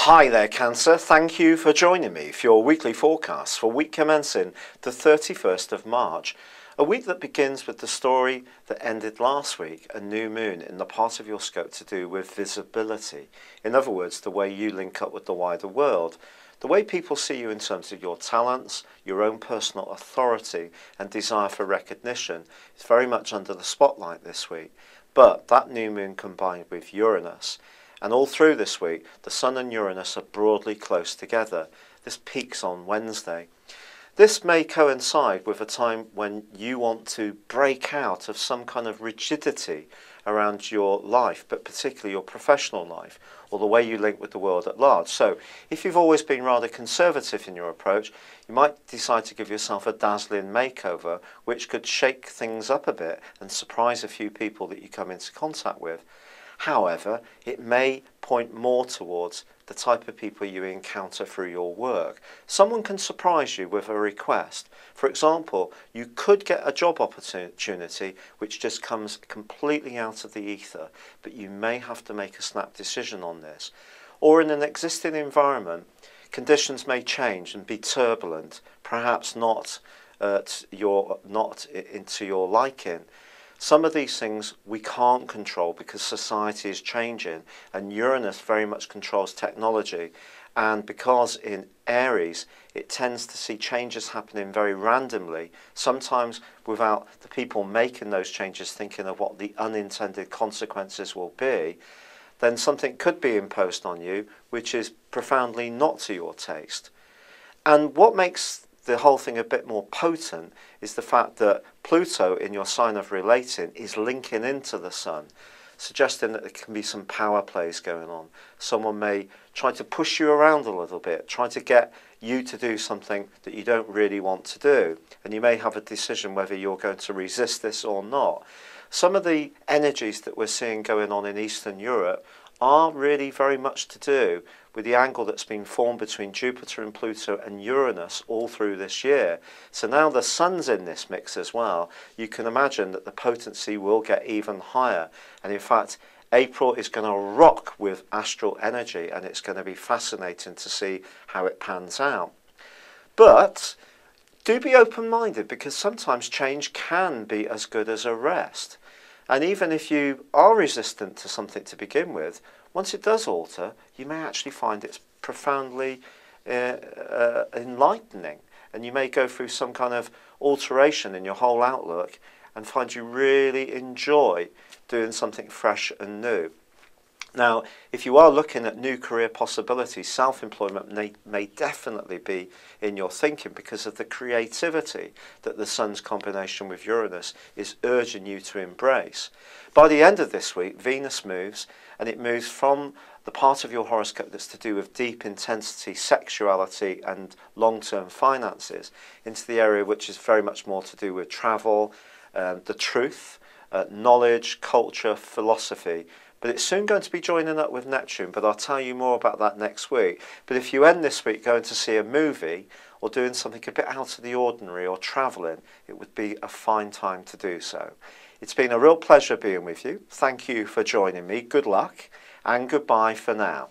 Hi there, Cancer. Thank you for joining me for your weekly forecast for week commencing the 31st of March, a week that begins with the story that ended last week, a new moon in the part of your scope to do with visibility. In other words, the way you link up with the wider world, the way people see you in terms of your talents, your own personal authority and desire for recognition is very much under the spotlight this week. But that new moon combined with Uranus, and all through this week, the Sun and Uranus are broadly close together. This peaks on Wednesday. This may coincide with a time when you want to break out of some kind of rigidity around your life, but particularly your professional life, or the way you link with the world at large. So, if you've always been rather conservative in your approach, you might decide to give yourself a dazzling makeover, which could shake things up a bit and surprise a few people that you come into contact with. However, it may point more towards the type of people you encounter through your work. Someone can surprise you with a request. For example, you could get a job opportunity which just comes completely out of the ether, but you may have to make a snap decision on this. Or in an existing environment, conditions may change and be turbulent, perhaps not into your liking. Some of these things we can't control because society is changing, and Uranus very much controls technology, and because in Aries it tends to see changes happening very randomly, sometimes without the people making those changes thinking of what the unintended consequences will be, then something could be imposed on you which is profoundly not to your taste. And what makes the whole thing a bit more potent is the fact that Pluto in your sign of relating is linking into the Sun, suggesting that there can be some power plays going on. Someone may try to push you around a little bit, try to get you to do something that you don't really want to do, and you may have a decision whether you're going to resist this or not. Some of the energies that we're seeing going on in Eastern Europe are really very much to do with the angle that's been formed between Jupiter and Pluto and Uranus all through this year. So now the Sun's in this mix as well. You can imagine that the potency will get even higher. And in fact, April is going to rock with astral energy, and it's going to be fascinating to see how it pans out. But do be open-minded, because sometimes change can be as good as a rest. And even if you are resistant to something to begin with, once it does alter, you may actually find it's profoundly enlightening. And you may go through some kind of alteration in your whole outlook and find you really enjoy doing something fresh and new. Now, if you are looking at new career possibilities, self-employment may definitely be in your thinking because of the creativity that the Sun's combination with Uranus is urging you to embrace. By the end of this week, Venus moves, and it moves from the part of your horoscope that's to do with deep intensity, sexuality and long-term finances into the area which is very much more to do with travel, the truth, knowledge, culture, philosophy. But it's soon going to be joining up with Neptune, but I'll tell you more about that next week. But if you end this week going to see a movie or doing something a bit out of the ordinary or travelling, it would be a fine time to do so. It's been a real pleasure being with you. Thank you for joining me. Good luck and goodbye for now.